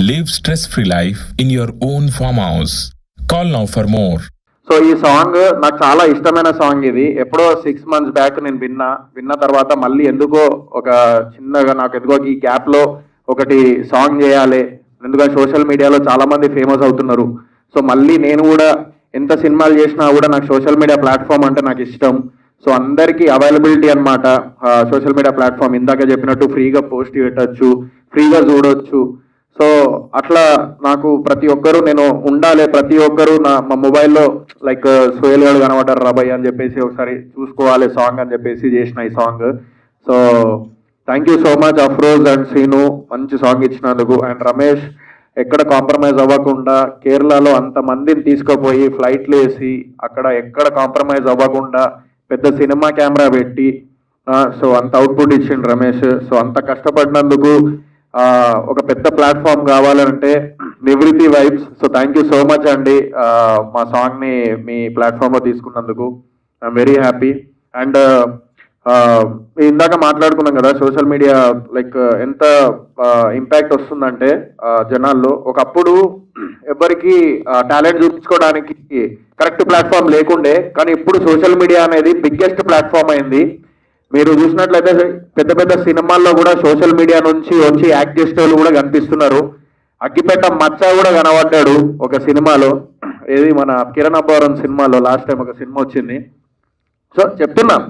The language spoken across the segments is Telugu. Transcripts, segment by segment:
Live stress-free life in your own farmhouse. Call now for more. So ఈ సాంగ్ నాకు చాలా ఇష్టమైన సాంగ్. ఇది ఎప్పుడో 6 months బ్యాక్ నేను విన్న తర్వాత మళ్ళీ ఎందుకో ఒక చిన్నగా నాకు ఎందుకో ఈ గ్యాప్లో ఒకటి సాంగ్ చేయాలి, ఎందుకంటే సోషల్ మీడియాలో చాలా మంది ఫేమస్ అవుతున్నారు. సో మళ్ళీ నేను కూడా ఎంత సినిమాలు చేసినా కూడా నాకు సోషల్ మీడియా ప్లాట్ఫామ్ అంటే నాకు ఇష్టం. సో అందరికీ అవైలబిలిటీ అనమాట సోషల్ మీడియా ప్లాట్ఫామ్. ఇందాక చెప్పినట్టు ఫ్రీగా పోస్ట్ పెట్టచ్చు, ఫ్రీగా చూడొచ్చు. సో అట్లా నాకు ప్రతి ఒక్కరు నేను ఉండాలి, ప్రతి ఒక్కరు మా మొబైల్లో లైక్ సోయల్ గారు కనబడ్డారు రాబోయ్ అని చెప్పేసి ఒకసారి చూసుకోవాలి సాంగ్ అని చెప్పేసి చేసిన ఈ song. So thank you so much Afroz and Seenu, మంచి సాంగ్ ఇచ్చినందుకు. అండ్ రమేష్ ఎక్కడ కాంప్రమైజ్ అవ్వకుండా కేరళలో అంతమందిని తీసుకుపోయి ఫ్లైట్లు వేసి అక్కడ ఎక్కడ కాంప్రమైజ్ అవ్వకుండా పెద్ద సినిమా కెమెరా పెట్టి సో అంత అవుట్పుట్ ఇచ్చిండు రమేష్. సో అంత కష్టపడినందుకు ఒక పెద్ద ప్లాట్ఫామ్ కావాలంటే నివృత్తి vibes. So thank you so much అండి మా సాంగ్ని మీ ప్లాట్ఫామ్లో తీసుకున్నందుకు. I'm very happy. అండ్ ఇందాక మాట్లాడుకున్నాం కదా సోషల్ మీడియా లైక్ ఎంత ఇంపాక్ట్ వస్తుందంటే జనాల్లో. ఒకప్పుడు ఎవరికి టాలెంట్ చూపించుకోవడానికి కరెక్ట్ ప్లాట్ఫామ్ లేకుండే, కానీ ఇప్పుడు సోషల్ మీడియా అనేది బిగ్గెస్ట్ ప్లాట్ఫామ్ అయింది. మీరు చూసినట్లయితే పెద్ద పెద్ద సినిమాల్లో కూడా సోషల్ మీడియా నుంచి వచ్చి యాక్ట్ చేసే వాళ్ళు కూడా కనిపిస్తున్నారు. అగ్గిపెట్ట మచ్చ కూడా కనబడ్డాడు ఒక సినిమాలో, ఏది మన కిరణ్ అబ్బవరం సినిమాలో లాస్ట్ టైం ఒక సినిమా వచ్చింది. సో చెప్తున్నాం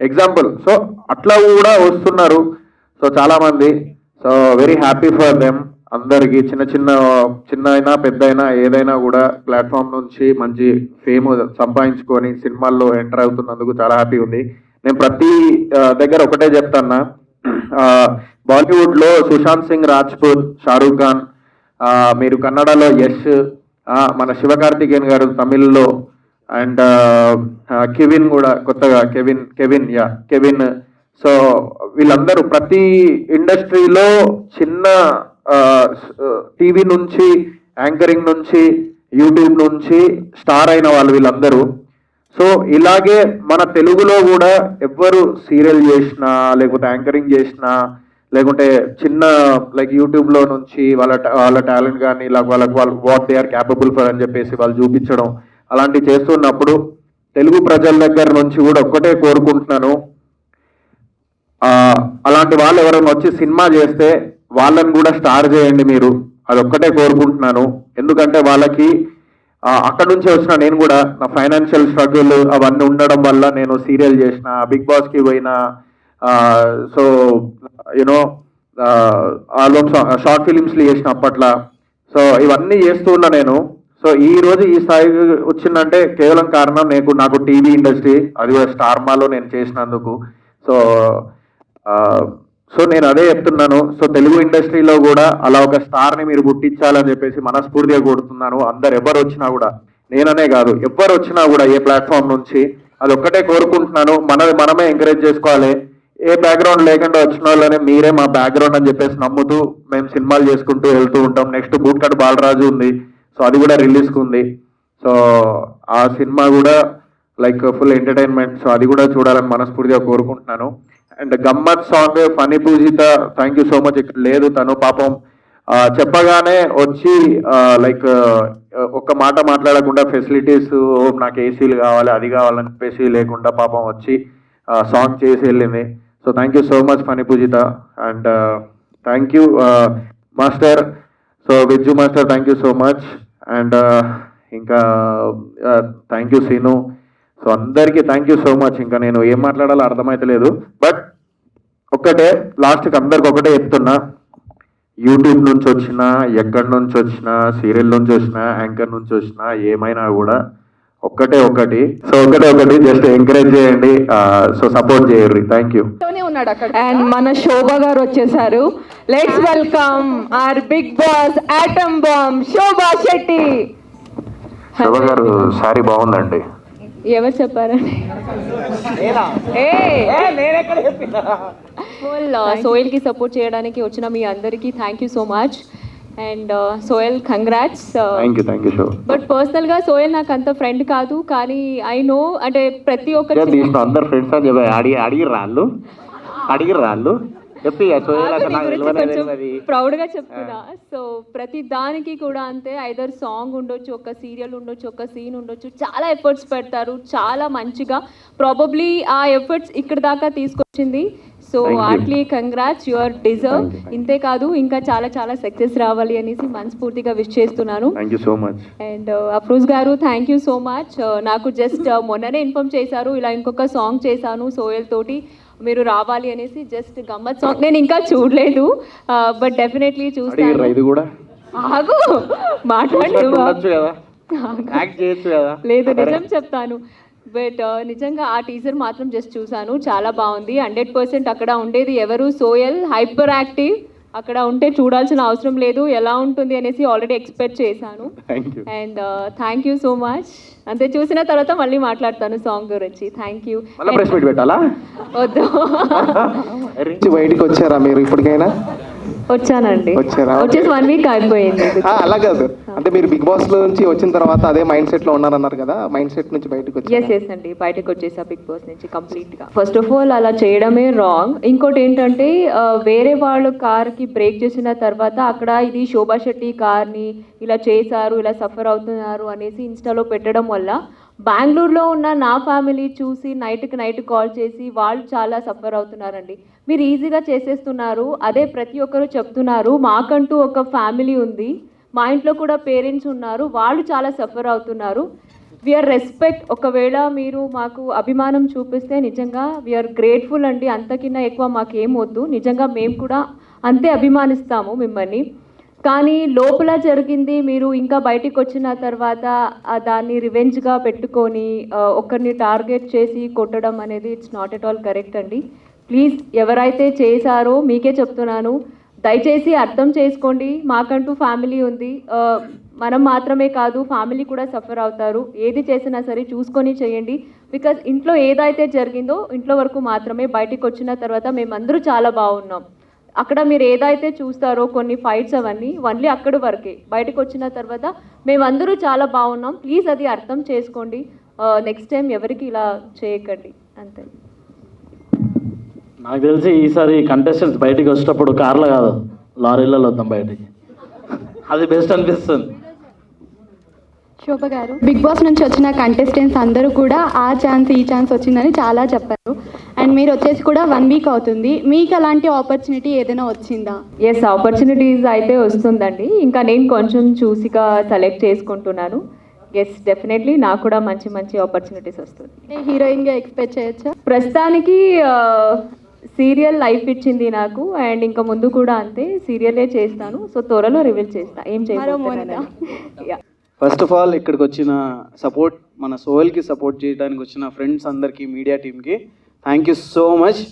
ఎగ్జాంపుల్. సో అట్లా కూడా వస్తున్నారు సో చాలామంది. So very happy for them అందరికీ. చిన్న అయినా పెద్ద అయినా ఏదైనా కూడా ప్లాట్ఫామ్ నుంచి మంచి ఫేమ్ సంపాదించుకొని సినిమాల్లో ఎంటర్ అవుతున్నందుకు చాలా హ్యాపీ ఉంది. నేను ప్రతి దగ్గర ఒకటే చెప్తాన్నా, బాలీవుడ్లో సుశాంత్ సింగ్ రాజ్పూత్, షారూక్ ఖాన్, మీరు కన్నడలో యష్, మన శివకార్తికేయన్ గారు తమిళ్లో, అండ్ కెవిన్ కూడా కొత్తగా కెవిన్. సో వీళ్ళందరూ ప్రతి ఇండస్ట్రీలో చిన్న టీవీ నుంచి, యాంకరింగ్ నుంచి, యూట్యూబ్ నుంచి స్టార్ అయిన వాళ్ళు వీళ్ళందరూ. సో ఇలాగే మన తెలుగులో కూడా ఎవ్వరు సీరియల్ చేసినా లేకపోతే యాంకరింగ్ చేసినా లేకుంటే చిన్న లైక్ యూట్యూబ్లో నుంచి వాళ్ళ టాలెంట్ కానీ ఇలా వాళ్ళకి what they are capable for అని చెప్పేసి వాళ్ళు చూపించడం అలాంటివి చేస్తున్నప్పుడు తెలుగు ప్రజల దగ్గర నుంచి కూడా ఒక్కటే కోరుకుంటున్నాను, అలాంటి వాళ్ళు ఎవరైనా వచ్చి సినిమా చేస్తే వాళ్ళని కూడా స్టార్ చేయండి మీరు. అదొక్కటే కోరుకుంటున్నాను. ఎందుకంటే వాళ్ళకి అక్కడ నుంచే వచ్చిన నేను కూడా నా ఫైనాన్షియల్ స్ట్రగుల్ అవన్నీ ఉండడం వల్ల నేను సీరియల్ చేసిన, బిగ్ బాస్కి పోయిన, సో యూనో ఆల్బమ్ షార్ట్ ఫిలిమ్స్లు చేసిన అప్పట్లో. సో ఇవన్నీ చేస్తూ ఉన్నా నేను. సో ఈ రోజు ఈ స్థాయికి వచ్చిందంటే కేవలం కారణం నాకు టీవీ ఇండస్ట్రీ, అది కూడా స్టార్ మాలో నేను చేసినందుకు. సో నేను అదే చెప్తున్నాను. సో తెలుగు ఇండస్ట్రీలో కూడా అలా ఒక స్టార్ని మీరు పుట్టించాలని చెప్పేసి మనస్ఫూర్తిగా కోరుతున్నాను. అందరు ఎవరు వచ్చినా కూడా, నేననే కాదు ఎవరు వచ్చినా కూడా ఏ ప్లాట్ఫామ్ నుంచి, అది ఒక్కటే కోరుకుంటున్నాను. మనమే ఎంకరేజ్ చేసుకోవాలి. ఏ బ్యాక్గ్రౌండ్ లేకుండా వచ్చిన వాళ్ళనే మీరే మా బ్యాక్గ్రౌండ్ అని చెప్పేసి నమ్ముతూ మేము సినిమాలు చేసుకుంటూ వెళ్తూ ఉంటాం. నెక్స్ట్ బూట్కట్ బాలరాజు ఉంది, సో అది కూడా రిలీజ్కి ఉంది. సో ఆ సినిమా కూడా లైక్ ఫుల్ ఎంటర్టైన్మెంట్. సో అది కూడా చూడాలని మనస్ఫూర్తిగా కోరుకుంటున్నాను. అండ్ గమ్మత్ song Phani Poojitha, thank you so much. ఇక్కడ లేదు తను పాపం, చెప్పగానే వచ్చి లైక్ ఒక్క మాట మాట్లాడకుండా ఫెసిలిటీస్ నాకు ఏసీలు కావాలి అది కావాలని చెప్పేసి లేకుండా పాపం వచ్చి సాంగ్ చేసి వెళ్ళింది. So thank you so much Phani Poojitha. And thank you master, so Vijju master, thank you so much. And ఇంకా థ్యాంక్ యూ సీను. సో అందరికీ థ్యాంక్ యూ సో మచ్. ఇంకా నేను ఏం మాట్లాడాలో అర్థమైతలేదు. బట్ ఒక్కటే లాస్ట్కి అందరికి ఒకటే చెప్తున్నా, యూట్యూబ్ నుంచి వచ్చినా, ఎక్కడి నుంచి వచ్చినా, సీరియల్ నుంచి వచ్చినా, యాంకర్ నుంచి వచ్చినా, ఏమైనా కూడా ఒకటి సో ఒకటి జస్ట్ ఎంకరేజ్ చేయండి, సో సపోర్ట్ చేయండి. Thank you. అండ్ మన శోభ గారు వచ్చేసారు. Let's welcome our Bigg Boss atom bomb Shobha Shetty. Shobha garu sorry బాగుందండి. ఎవరు చెప్పారండి? సోయల్ కి సపోర్ట్ చేయడానికి వచ్చిన మీ అందరికీ thank you so much. And Sohel congrats. But personal గా సోయల్ నాకు అంత ఫ్రెండ్ కాదు, కానీ ఐ నో అంటే ప్రతి ఒక్కరు అందరు ఫ్రెండ్స్ అని చెప్పి అడిగి రాళ్ళు చెప్పి ప్రౌడ్ గా చెప్తున్నా. సో ప్రతి దానికి కూడా అంతే, ఐదర్ సాంగ్ ఉండొచ్చు, ఒక సీరియల్ ఉండొచ్చు, ఒక సీన్ ఉండొచ్చు, చాలా ఎఫర్ట్స్ పెడతారు చాలా మంచిగా. ప్రాబబ్లీ ఆ ఎఫర్ట్స్ ఇక్కడ దాకా తీసుకొచ్చింది. So heartily congrats, your deserve. ఇంతే కాదు ఇంకా చాలా చాలా సక్సెస్ రావాలి అనేసి మనస్ఫూర్తిగా విష్ చేస్తున్నాను. So much. అండ్ అఫ్రోజ్ గారు థ్యాంక్ యూ సో మచ్. నాకు జస్ట్ మొన్ననే ఇన్ఫార్మ్ చేశారు ఇలా ఇంకొక సాంగ్ చేశాను సోయల్ తోటి, మీరు రావాలి అనేసి. జస్ట్ గమ్మత్ సాంగ్ నేను ఇంకా చూడలేదు, బట్ డెఫినెట్లీ చూస్తాను. ఇది కూడా ఆగు మాట్లాడు. లేదు నిజం చెప్తాను, బట్ నిజంగా ఆ టీజర్ మాత్రం జస్ట్ చూశాను, చాలా బాగుంది. 100% అక్కడ ఉండేది ఎవరు, సోయల్ హైపర్ యాక్టివ్. అక్కడ ఉంటే చూడాల్సిన అవసరం లేదు ఎలా ఉంటుంది అనేసి ఆల్రెడీ ఎక్స్పెక్ట్ చేశాను. And thank you so much. అంతే, చూసిన తర్వాత మళ్ళీ మాట్లాడతాను సాంగ్ గురించి. Thank you. వద్దు బయటికి వచ్చారా మీరు ఇప్పటికైనా? వచ్చానండి, వచ్చారా? వచ్చేసి 1 వీక్ అయిపోయింది. అలా కాదు, అంటే మీరు బిగ్ బాస్ నుంచి వచ్చిన తర్వాత అదే మైండ్ సెట్ లో ఉన్నారన్నారు కదా, మైండ్ సెట్ నుంచి బయటకు వచ్చి? ఎస్ అండి, బయటకు వచ్చేసా బిగ్ బాస్ నుంచి కంప్లీట్ గా. ఫస్ట్ ఆఫ్ ఆల్ అలా చేయడమే రాంగ్. ఇంకోటి ఏంటంటే వేరే వాళ్ళు కార్ కి బ్రేక్ చేసిన తర్వాత అక్కడ ఇది శోభా శెట్టి కార్ ని ఇలా చేశారు, ఇలా సఫర్ అవుతున్నారు అనేసి ఇన్స్టాలో పెట్టడం వల్ల బెంగళూరులో ఉన్న నా ఫ్యామిలీ చూసి నైట్కి నైట్ కాల్ చేసి వాళ్ళు చాలా సఫర్ అవుతున్నారండి. మీరు ఈజీగా చేసేస్తున్నారు, అదే ప్రతి ఒక్కరు చెప్తున్నారు. మాకంటూ ఒక ఫ్యామిలీ ఉంది, మా ఇంట్లో కూడా పేరెంట్స్ ఉన్నారు, వాళ్ళు చాలా సఫర్ అవుతున్నారు. We are respect. ఒకవేళ మీరు మాకు అభిమానం చూపిస్తే నిజంగా వీఆర్ గ్రేట్ఫుల్ అండి. అంతకిన్నా ఎక్కువ మాకేం వద్దు, నిజంగా మేము కూడా అంతే అభిమానిస్తాము మిమ్మల్ని. కానీ లోపల జరిగింది మీరు ఇంకా బయటికి వచ్చిన తర్వాత దాన్ని రివెంజ్గా పెట్టుకొని ఒకరిని టార్గెట్ చేసి కొట్టడం అనేది it's not at all correct అండి. ప్లీజ్ ఎవరైతే చేశారో మీకే చెప్తున్నాను, దయచేసి అర్థం చేసుకోండి. మాకంటూ ఫ్యామిలీ ఉంది, మనం మాత్రమే కాదు ఫ్యామిలీ కూడా సఫర్ అవుతారు. ఏది చేసినా సరే చూసుకొని చేయండి. బికాజ్ ఇంట్లో ఏదైతే జరిగిందో ఇంట్లో వరకు మాత్రమే, బయటికి వచ్చిన తర్వాత మేమందరూ చాలా బాగున్నాం. అక్కడ మీరు ఏదైతే చూస్తారో కొన్ని ఫైట్స్ అవన్నీ ఓన్లీ అక్కడి వరకే, బయటకు వచ్చిన తర్వాత మేమందరూ చాలా బాగున్నాం. ప్లీజ్ అది అర్థం చేసుకోండి, నెక్స్ట్ టైం ఎవరికి ఇలా చేయకండి అంతే. నాకు తెలిసి ఈసారి కంటెస్టెంట్స్ బయటికి వచ్చేటప్పుడు కార్లో కాదు లారీలలో వద్దాం బయటికి, అది బెస్ట్ అనిపిస్తుంది. శోభ గారు, బిగ్ బాస్ నుంచి వచ్చిన కంటెస్టెంట్స్ అందరూ కూడా ఆ ఛాన్స్ ఈ ఛాన్స్ వచ్చిందని చాలా చెప్పారు. అండ్ మీరు వచ్చేసి కూడా 1 వీక్ అవుతుంది, మీకు అలాంటి ఆపర్చునిటీ ఏదైనా వచ్చిందా? ఎస్, ఆపర్చునిటీస్ అయితే వస్తుందండి. ఇంకా నేను కొంచెం చూసిగా సెలెక్ట్ చేసుకుంటున్నాను. ఎస్ డెఫినెట్లీ నాకు కూడా మంచి మంచి ఆపర్చునిటీస్ వస్తుంది. హీరోయిన్గా ఎక్స్పెక్ట్ చేయొచ్చా? ప్రస్తుతానికి సీరియల్ లైఫ్ ఇచ్చింది నాకు, అండ్ ఇంకా ముందు కూడా అంతే సీరియలే చేస్తాను. సో త్వరలో రివీల్ చేస్తా ఏం చేయబోతున్నాను. ఫస్ట్ ఆఫ్ ఆల్ ఇక్కడికి వచ్చిన సపోర్ట్, మన సోయల్కి సపోర్ట్ చేయడానికి వచ్చిన ఫ్రెండ్స్ అందరికీ, మీడియా టీమ్కి థ్యాంక్ యూ సో మచ్.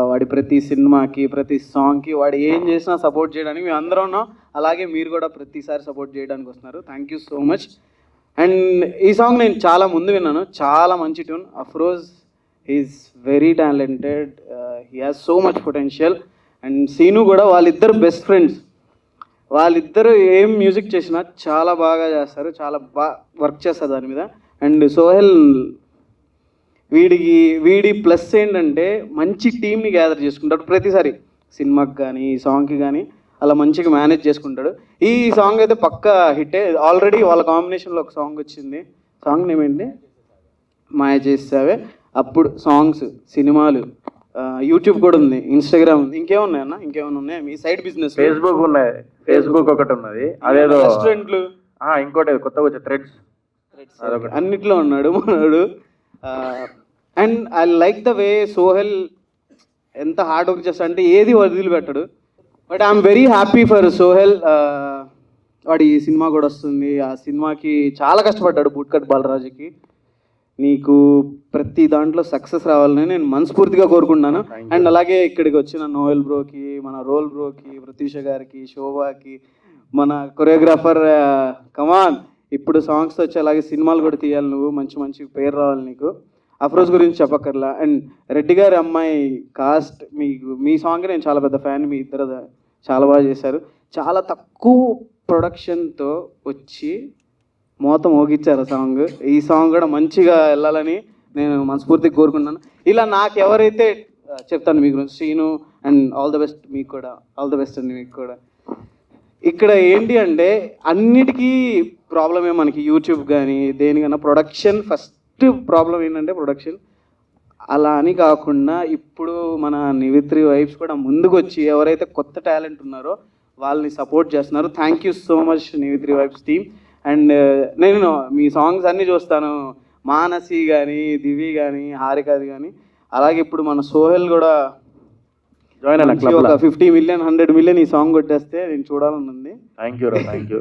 వాడి ప్రతి సినిమాకి ప్రతి సాంగ్కి వాడు ఏం చేసినా సపోర్ట్ చేయడానికి మేము అందరం ఉన్నాం. అలాగే మీరు కూడా ప్రతిసారి సపోర్ట్ చేయడానికి వస్తున్నారు. Thank you so much. And ఈ సాంగ్ నేను చాలా ముందు విన్నాను, చాలా మంచి tune. Afroz is very talented, he has so much potential. And Seenu కూడా, వాళ్ళిద్దరు బెస్ట్ ఫ్రెండ్స్. వాళ్ళిద్దరూ ఏం మ్యూజిక్ చేసినా చాలా బాగా చేస్తారు, చాలా బాగా వర్క్ చేస్తారు దాని మీద. అండ్ సోహెల్ వీడి ప్లస్ ఏంటంటే మంచి టీమ్ని గ్యాదర్ చేసుకుంటాడు ప్రతిసారి, సినిమాకి కానీ ఈ సాంగ్కి కానీ అలా మంచిగా మేనేజ్ చేసుకుంటాడు. ఈ సాంగ్ అయితే పక్కా హిట్టే. ఆల్రెడీ వాళ్ళ కాంబినేషన్లో ఒక సాంగ్ వచ్చింది, సాంగ్ నేమ్ ఏంటి, మాయ చేసావే. అప్పుడు సాంగ్స్, సినిమాలు, యూట్యూబ్ కూడా ఉంది, ఇన్స్టాగ్రామ్ ఉంది. ఇంకేమున్నాయి అన్న, ఇంకేమైనా ఉన్నాయా మీ సైడ్ బిజినెస్? ఫేస్బుక్ ఉన్నాయి, ఫేస్బుక్ ఒకటి ఉన్నది, అదేదో రెస్టారెంట్లు, ఇంకోటి కొత్తగా వచ్చే థ్రెడ్స్, అన్నిట్లో ఉన్నాడు మనడు. And I like the way Sohel ఎంత హార్డ్ వర్క్ చేస్తా అంటే ఏది వదిలిపెట్టాడు. But I'm very happy for Sohel. వాడి ఈ సినిమా కూడా వస్తుంది, ఆ సినిమాకి చాలా కష్టపడ్డాడు బూట్కట్ బాలరాజుకి. నీకు ప్రతి దాంట్లో సక్సెస్ రావాలని నేను మనస్ఫూర్తిగా కోరుకుంటున్నాను. అండ్ అలాగే ఇక్కడికి వచ్చిన నోయల్ బ్రోకి, మన రోల్ బ్రోకి, ప్రతీష గారికి, శోభాకి, మన కొరియోగ్రాఫర్ కమాన్, ఇప్పుడు సాంగ్స్ వచ్చి అలాగే సినిమాలు కూడా తీయాలి నువ్వు, మంచి మంచి పేరు రావాలి నీకు. అఫ్రోజ్ గురించి చెప్పక్కర్లా. అండ్ రెడ్డి గారి అమ్మాయి కాస్ట్, మీ సాంగ్ నేను చాలా పెద్ద ఫ్యాన్, మీ ఇద్దరు చాలా బాగా చేశారు. చాలా తక్కువ ప్రొడక్షన్తో వచ్చి మోత మోగిచ్చారు సాంగ్. ఈ సాంగ్ కూడా మంచిగా వెళ్ళాలని నేను మనస్ఫూర్తిగా కోరుకుంటున్నాను. ఇలా నాకు ఎవరైతే చెప్తాను మీ గురించి. Srinu and all the best మీకు కూడా, ఆల్ ద బెస్ట్ అండి మీకు కూడా. ఇక్కడ ఏంటి అంటే అన్నిటికీ ప్రాబ్లమే మనకి, యూట్యూబ్ కానీ దేనికన్నా ప్రొడక్షన్ ఫస్ట్ ప్రాబ్లం ఏంటంటే ప్రొడక్షన్. అలా అని కాకుండా ఇప్పుడు మన నివిత్రి వైబ్స్ కూడా ముందుకు వచ్చి ఎవరైతే కొత్త టాలెంట్ ఉన్నారో వాళ్ళని సపోర్ట్ చేస్తున్నారు. థ్యాంక్ యూ సో మచ్ నివిత్రి వైబ్స్ టీమ్. అండ్ నేను మీ సాంగ్స్ అన్నీ చూస్తాను, మానసి కానీ, దివి కానీ, హారికది కానీ. అలాగే ఇప్పుడు మన సోహెల్ కూడా జాయిన్ అయిన ఒక 50 మిలియన్ 100 మిలియన్ ఈ సాంగ్ కొట్టేస్తే నేను చూడాలని ఉంది. థ్యాంక్ యూ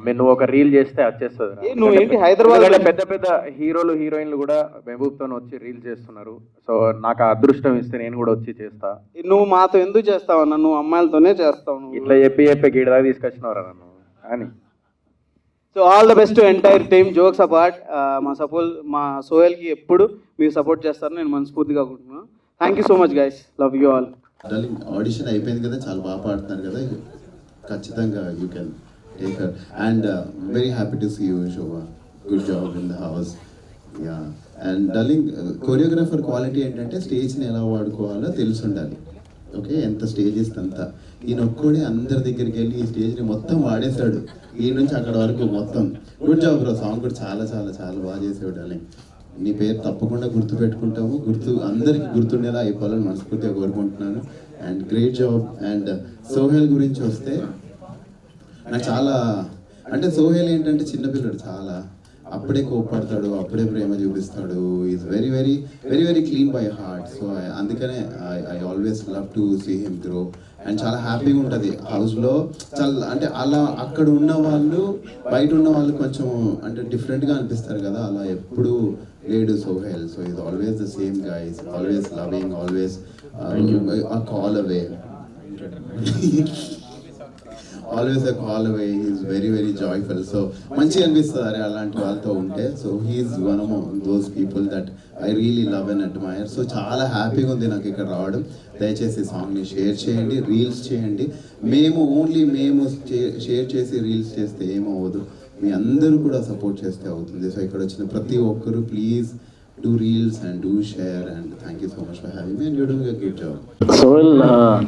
మీరు నువ్వు ఒక రీల్ చేస్తే వచ్చేస్తుంది. నువ్వు ఏంటి హైదరాబాద్ పెద్ద పెద్ద హీరోలు హీరోయిన్లు కూడా మెహబూబ్తో వచ్చి రీల్ చేస్తున్నారు. సో నాకు ఆ అదృష్టం ఇస్తే నేను కూడా వచ్చి చేస్తా. నువ్వు మాతో ఎందుకు చేస్తావన్నా, నువ్వు అమ్మాయిలతోనే చేస్తావు. నువ్వు ఇట్లా చెప్పి గీడదాకా తీసుకొచ్చినవరా నన్ను అని. So all the best to entire team. Jokes apart, మా సోహెల్కి ఎప్పుడు మీరు సపోర్ట్ చేస్తారని నేను మనస్ఫూర్తిగా అనుకుంటున్నాను. Thank you so much guys, love you all. Darling audition అయిపోయింది కదా, చాలా బాగా పాడుతున్నారు కదా, ఖచ్చితంగా you can take her. And very happy to see you Shobha, good job in the house. Yeah. And darling choreographer quality ఏంటంటే స్టేజ్ని ఎలా వాడుకోవాలో తెలిసి ఉండాలి. ఓకే, ఎంత స్టేజ్ ఇస్తే అంత. ఈయన ఒక్కడే అందరి దగ్గరికి వెళ్ళి ఈ స్టేజ్ని మొత్తం వాడేశాడు, ఈ నుంచి అక్కడ వరకు మొత్తం. గుడ్ జాబ్ బ్రో, సాంగ్ కూడా చాలా చాలా చాలా బాగా చేసేవాడు డార్లింగ్. నీ పేరు తప్పకుండా గుర్తుపెట్టుకుంటాము, అందరికీ గుర్తుండేలా అయిపోవాలని మనస్ఫూర్తిగా కోరుకుంటున్నాను. And great job. And Sohel గురించి వస్తే నాకు చాలా అంటే సోహెల్ ఏంటంటే చిన్నపిల్లడు, చాలా అప్పుడే కోప్పడతాడు, అప్పుడే ప్రేమ చూపిస్తాడు. Is very very very very clean by heart. So అందుకనే I always love to see him grow. And చాలా హ్యాపీగా ఉంటుంది హౌస్లో. చాలా అంటే అలా అక్కడ ఉన్న వాళ్ళు బయట ఉన్న వాళ్ళు కొంచెం అంటే డిఫరెంట్గా అనిపిస్తారు కదా, అలా ఎప్పుడు లేడు Sohel. So is always the same guys, always loving, always call away, always a call away. Is very very joyful. So మంచిగా అనిపిస్తుంది అరే అలాంటి వాళ్ళతో ఉంటే. So he's one of those people that I really love and admire. So చాలా హ్యాపీగా ఉంది నాకు ఇక్కడ రావడం. దయచేసి సాంగ్ని షేర్ చేయండి, రీల్స్ చేయండి. ఓన్లీ మేము షేర్ చేసి రీల్స్ చేస్తే ఏమవ్వదు, మీ అందరూ కూడా సపోర్ట్ చేస్తే అవుతుంది. సో ఇక్కడ వచ్చిన ప్రతి ఒక్కరు please do reels and do share. And thank you so much for having me and you doing a great job. Sohel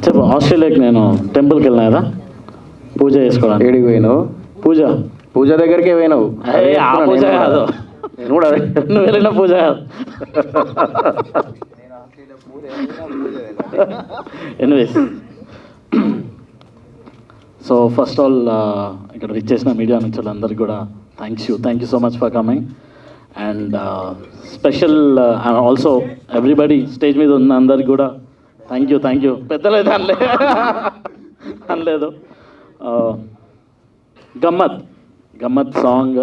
చెప్పు, ఆస్ట్రేలియాకి నేను టెంపుల్కి వెళ్ళినా కదా పూజ చేసుకోవడానికి. ఏడికి పోయినావు? పూజ దగ్గరికే పోయినావు? ఆ పూజ కాదు, నేను కూడా నువ్వు వెళ్ళిన పూజ కాదు. ఎనీవేస్, సో ఫస్ట్ ఆల్ ఇక్కడ రీచ్ చేసిన మీడియా నుంచి వాళ్ళందరికీ కూడా thank you so much for coming. And special also everybody stage మీద ఉన్న అందరికి కూడా థ్యాంక్ యూ. పెద్దలేదు అనలేదు. గమ్మత్ సాంగ్.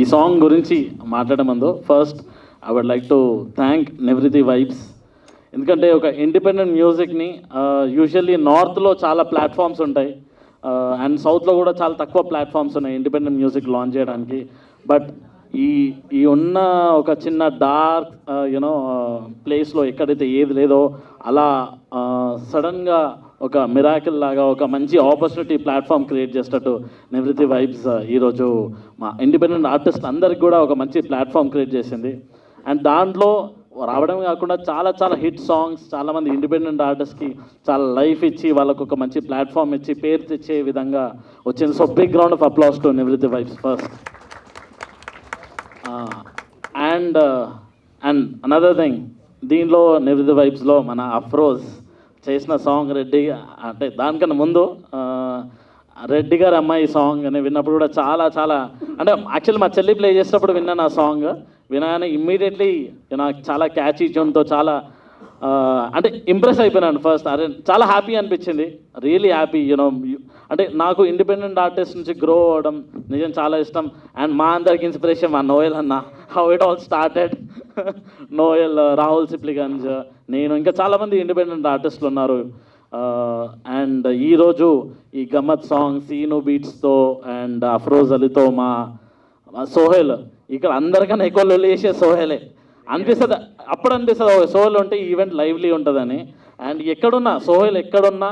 ఈ సాంగ్ గురించి మాట్లాడే ముందు first I would like to thank Nivrutti vibes. ఎందుకంటే ఒక ఇండిపెండెంట్ మ్యూజిక్ని యూజువల్లీ నార్త్లో చాలా ప్లాట్ఫామ్స్ ఉంటాయి అండ్ సౌత్లో కూడా చాలా తక్కువ ప్లాట్ఫామ్స్ ఉన్నాయి ఇండిపెండెంట్ మ్యూజిక్ లాంచ్ చేయడానికి. బట్ ఈ ఉన్న ఒక చిన్న డార్క్ యూనో ప్లేస్లో ఎక్కడైతే ఏది లేదో అలా సడన్గా ఒక మిరాకిల్ లాగా ఒక మంచి ఆపర్చునిటీ ప్లాట్ఫామ్ క్రియేట్ చేసేటట్టు నివృత్తి వైబ్స్ ఈరోజు మా ఇండిపెండెంట్ ఆర్టిస్ట్ అందరికి కూడా ఒక మంచి ప్లాట్ఫామ్ క్రియేట్ చేసింది. అండ్ దాంట్లో రావడమే కాకుండా చాలా హిట్ సాంగ్స్, చాలామంది ఇండిపెండెంట్ ఆర్టిస్ట్కి చాలా లైఫ్ ఇచ్చి వాళ్ళకు ఒక మంచి ప్లాట్ఫామ్ ఇచ్చి పేరు తెచ్చే విధంగా వచ్చింది. So big round of applause to Nivritti vibes first. And another thing, దీనిలో నివృత్తి వైబ్స్లో మన అఫ్రోజ్ చేసిన సాంగ్ రెడ్డి, అంటే దానికన్నా ముందు రెడ్డి గారి అమ్మాయి సాంగ్ అని విన్నప్పుడు కూడా చాలా అంటే యాక్చువల్లీ మా చెల్లి ప్లే చేసినప్పుడు విన్నాను ఆ సాంగ్. వినగానే ఇమ్మీడియట్లీ నాకు చాలా క్యాచీ ట్యూన్తో చాలా అంటే ఇంప్రెస్ అయిపోయినాను ఫస్ట్. అరే చాలా హ్యాపీ అనిపించింది, రియలీ హ్యాపీ. యూనో అంటే నాకు ఇండిపెండెంట్ ఆర్టిస్ట్ నుంచి గ్రో అవ్వడం నిజం చాలా ఇష్టం. అండ్ మా అందరికి ఇన్స్పిరేషన్ మా నోయల్ అన్న, how it all started. Noel, Rahul Sipligunj, నేను, ఇంకా చాలామంది ఇండిపెండెంట్ ఆర్టిస్టులు ఉన్నారు. అండ్ ఈరోజు ఈ గమ్మత్ సాంగ్ సీను బీట్స్తో అండ్ అఫ్రోజ్ అలీతో మా సోహెల్ ఇక్కడ అందరికన్నా ఎక్కువ లొల్లి చేసే సోహెలే అనిపిస్తుంది. అప్పుడు అనిపిస్తుంది సోహెల్ ఉంటే ఈవెంట్ లైవ్లీ ఉంటుందని. అండ్ ఎక్కడున్నా సోహెల్ ఎక్కడున్నా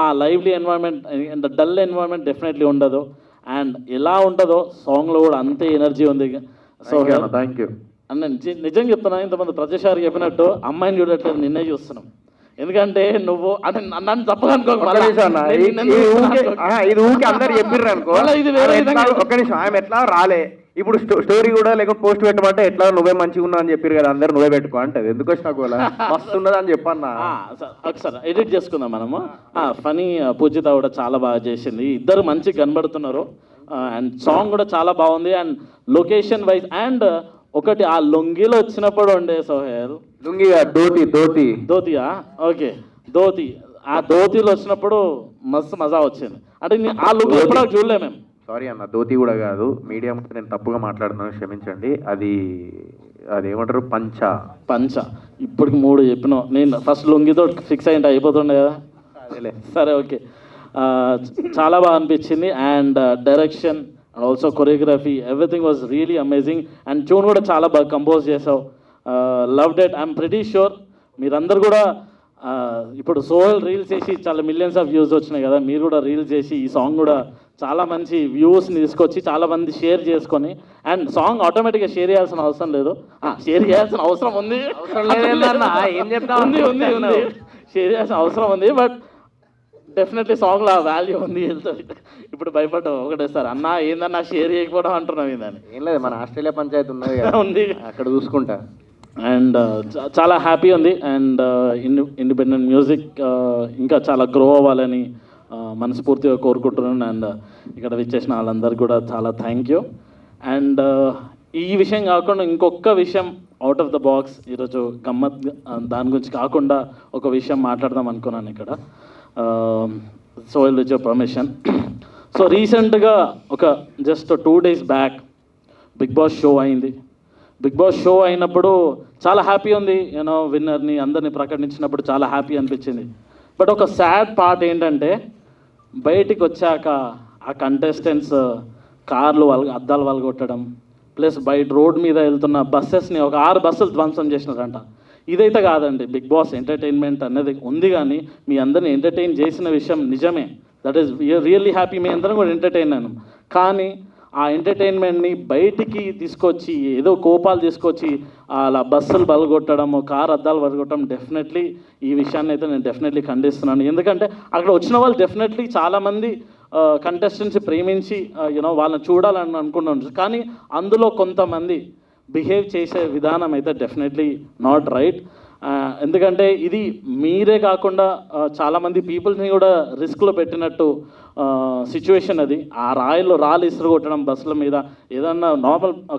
ఆ lively environment, dull environment definitely ఉండదు. అండ్ ఎలా ఉంటుందో సాంగ్లో కూడా అంతే ఎనర్జీ ఉంది. Sohel thank you. అన్న నిజంగా చెప్తున్నా, ఇంతమంది ప్రతిసారి చెప్పినట్టు అమ్మాయిని చూడట్లేదు, నిన్నే చూస్తున్నాం. ఎందుకంటే నువ్వు అంటే నన్ను తప్పగా అనుకోకు, ఒక్క నిమిషం అన్న. ఇది ఊరికే అందరు చెప్పిర్రు అనుకో, ఇది వేరే ఆమె విధంగా ఒక్క నిమిషం, ఆమె ఎట్లా రాలే, ఇప్పుడు స్టోరీ కూడా లేకపోతే పోస్ట్ పెట్టమంటే ఎట్లా నువ్వే మంచిగా ఉన్నావు అని చెప్పారు కదా, అందరు నువ్వే పెట్టుకో అంటే ఎందుకు వచ్చినా కూడా మస్తు ఉన్నది అని చెప్పన్నా. ఒకసారి ఎడిట్ చేసుకుందాం మనము. ఫనీ పూజిత కూడా చాలా బాగా చేసింది, ఇద్దరు మంచిగా కనబడుతున్నారు. అండ్ సాంగ్ కూడా చాలా బాగుంది. అండ్ లొకేషన్ వైజ్ అండ్ ఒకటి ఆ లొంగిలో వచ్చినప్పుడు ఉండే సోహెల్, లుంగి ధోతియా, ఓకే ధోతి, ఆ ధోతిలో వచ్చినప్పుడు మస్తు మజా వచ్చింది. అంటే ఆ లుంగి ఎప్పుడో చూడలే మేము. సారీ అన్న, ధోతి కూడా కాదు, మీడియం నేను తప్పుగా మాట్లాడుతున్నాను, క్షమించండి. అది ఏమంటారు, పంచ. ఇప్పటికి 3 చెప్పినావు, నేను ఫస్ట్ లొంగితో ఫిక్స్ అయ్యింటే అయిపోతుండే కదా. సరే ఓకే, చాలా బాగా అనిపించింది. And direction and also choreography, everything was really amazing. And tune కూడా చాలా బాగా కంపోజ్ చేసావు. Loved it. I'm pretty sure మీరందరూ కూడా ఇప్పుడు సోహెల్ రీల్స్ చేసి చాలా మిలియన్స్ ఆఫ్ వ్యూస్ వచ్చినాయి కదా, మీరు కూడా రీల్స్ చేసి ఈ సాంగ్ కూడా చాలా మంచి వ్యూస్ని తీసుకొచ్చి చాలా మంది షేర్ చేసుకొని, అండ్ సాంగ్ ఆటోమేటిక్గా షేర్ చేయాల్సిన అవసరం లేదు, షేర్ చేయాల్సిన అవసరం ఉంది, ఉంది షేర్ చేయాల్సిన అవసరం ఉంది. బట్ డెఫినెట్లీ సాంగ్లో ఆ వాల్యూ ఉంది, వెళ్తుంది. ఇప్పుడు భయపడ్డావు ఒకటేసారి, అన్న ఏందన్నా షేర్ చేయకపోవడం అంటున్నావు ఏందని. ఏం లేదు, మన ఆస్ట్రేలియా పంచాయతీ ఉన్నది ఉంది, అక్కడ చూసుకుంటా. అండ్ చాలా హ్యాపీ ఉంది. అండ్ ఇండిపెండెంట్ మ్యూజిక్ ఇంకా చాలా గ్రో అవ్వాలని మనస్ఫూర్తిగా కోరుకుంటున్నాను. అండ్ ఇక్కడ విచ్చేసిన వాళ్ళందరికీ కూడా చాలా థ్యాంక్ యూ. అండ్ ఈ విషయం కాకుండా ఇంకొక విషయం అవుట్ ఆఫ్ ద బాక్స్ ఈరోజు గమ్మత్, దాని గురించి కాకుండా ఒక విషయం మాట్లాడదాం అనుకున్నాను ఇక్కడ. Sohel with your permission. So రీసెంట్గా ఒక just 2 days back Bigg Boss show అయింది. బిగ్ బాస్ షో అయినప్పుడు చాలా హ్యాపీ ఉంది, యూనో విన్నర్ని అందరినీ ప్రకటించినప్పుడు చాలా హ్యాపీ అనిపించింది. బట్ ఒక సాడ్ పార్ట్ ఏంటంటే బయటికి వచ్చాక ఆ కంటెస్టెంట్స్ కార్లు అద్దాలు వలగొట్టడం, ప్లస్ బయట రోడ్ మీద వెళ్తున్న బస్సెస్ని ఒక 6 బస్సులు ధ్వంసం చేసినారంట. ఇదైతే కాదండి, బిగ్ బాస్ ఎంటర్టైన్మెంట్ అనేది ఉంది, కానీ మీ అందరిని ఎంటర్టైన్ చేసిన విషయం నిజమే, దట్ ఈస్ రియల్లీ హ్యాపీ. మీ అందరం కూడా ఎంటర్టైన్ అయ్యాం. కానీ ఆ ఎంటర్టైన్మెంట్ని బయటికి తీసుకొచ్చి ఏదో కోపాలు తీసుకొచ్చి అలా బస్సులు బలగొట్టడము, కార్ అద్దాలు బలగొట్టడం, డెఫినెట్లీ ఈ విషయాన్ని అయితే నేను డెఫినెట్లీ ఖండిస్తున్నాను. ఎందుకంటే అక్కడ వచ్చిన వాళ్ళు డెఫినెట్లీ చాలామంది కంటెస్టెంట్స్ ప్రేమించి యూనో వాళ్ళని చూడాలని అనుకుంటున్నారు, కానీ అందులో కొంతమంది బిహేవ్ చేసే విధానం అయితే డెఫినెట్లీ నాట్ రైట్. ఎందుకంటే ఇది మీరే కాకుండా చాలామంది పీపుల్స్ని కూడా రిస్క్లో పెట్టినట్టు సిచ్యువేషన్ అది. ఆ రాళ్ళు ఇసురు కొట్టడం బస్సుల మీద, ఏదన్నా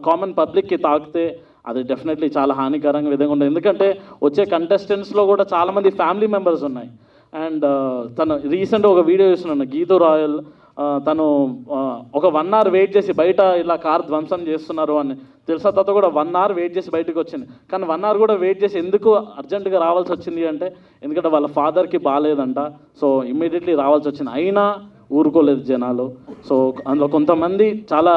కామన్ పబ్లిక్కి తాకితే అది డెఫినెట్లీ చాలా హానికరంగా విధంగా ఉంటుంది. ఎందుకంటే వచ్చే కంటెస్టెంట్స్లో కూడా చాలామంది ఫ్యామిలీ మెంబర్స్ ఉన్నాయి. అండ్ తను రీసెంట్గా ఒక వీడియో చూస్తున్నాను, గీతూ రాయల్, తను ఒక 1 hour వెయిట్ చేసి బయట ఇలా కార్ ధ్వంసం చేస్తున్నారు అని తెలిసిన తర్వాత కూడా 1 hour వెయిట్ చేసి బయటకు వచ్చింది. కానీ 1 hour కూడా వెయిట్ చేసి ఎందుకు అర్జెంటుగా రావాల్సి వచ్చింది అంటే ఎందుకంటే వాళ్ళ ఫాదర్కి బాగాలేదంట, సో ఇమ్మీడియట్లీ రావాల్సి వచ్చింది. అయినా ఊరుకోలేదు జనాలు. సో అందులో కొంతమంది చాలా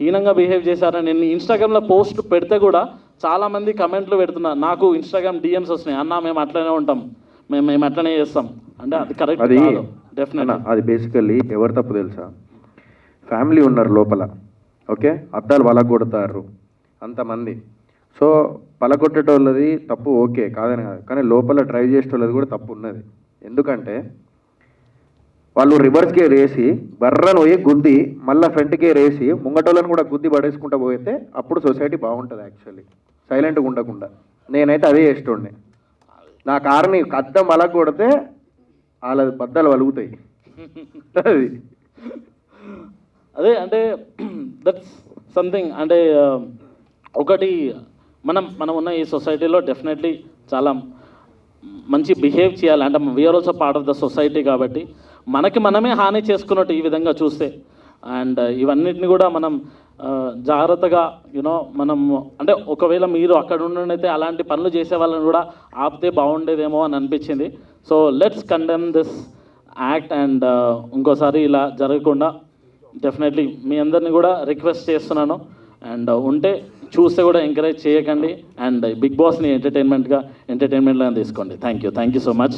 హీనంగా బిహేవ్ చేశారని నేను ఇన్స్టాగ్రామ్లో పోస్ట్ పెడితే కూడా చాలామంది కమెంట్లు పెడుతున్నారు. నాకు ఇన్స్టాగ్రామ్ డిఎమ్స్ వస్తున్నాయి, అన్న మేము అట్లనే ఉంటాం, మేము అట్లనే చేస్తాం అంటే అది కరెక్ట్ కాదు. డెఫినెట్గా అది బేసికల్లీ ఎవరు తప్పు తెలుసా, ఫ్యామిలీ ఉన్నారు లోపల, ఓకే, అద్దాలు పలగొడతారు అంతమంది. సో పలగొట్టేటోళ్ళది తప్పు ఓకే కాదని కాదు, కానీ లోపల డ్రైవ్ చేసేటోళ్ళది కూడా తప్పు ఉన్నది. ఎందుకంటే వాళ్ళు రివర్స్ గేర్ వేసి బర్రను పోయి గుద్ది మళ్ళీ ఫ్రంట్ గేర్ వేసి ముంగటోళ్ళని కూడా గుద్ది పడేసుకుంటూ పోతే అప్పుడు సొసైటీ బాగుంటుంది. యాక్చువల్లీ సైలెంట్గా ఉండకుండా నేనైతే అదే చేస్తుండే. నా కారుని అద్దం పలగొడితే వాళ్ళ బద్దలు వలుగుతాయి. అది అదే అంటే దట్స్ సంథింగ్. అంటే ఒకటి మనం ఉన్న ఈ సొసైటీలో డెఫినెట్లీ చాలా మంచి బిహేవ్ చేయాలి. అంటే we are also part of the society కాబట్టి మనకి మనమే హాని చేసుకున్నట్టు ఈ విధంగా చూస్తే. అండ్ ఇవన్నిటిని కూడా మనం జాగ్రత్తగా యూనో మనం అంటే ఒకవేళ మీరు అక్కడ ఉండనైతే అలాంటి పనులు చేసే వాళ్ళని కూడా ఆపితే బాగుండేదేమో అని అనిపించింది. So let's condemn this act and ఇంకోసారి ఇలా జరగకుండా డెఫినెట్లీ మీ అందరినీ కూడా రిక్వెస్ట్ చేస్తున్నాను. అండ్ ఉంటే చూస్తే కూడా ఎంకరేజ్ చేయకండి. అండ్ బిగ్ బాస్ని ఎంటర్టైన్మెంట్గా తీసుకోండి. Thank you so much.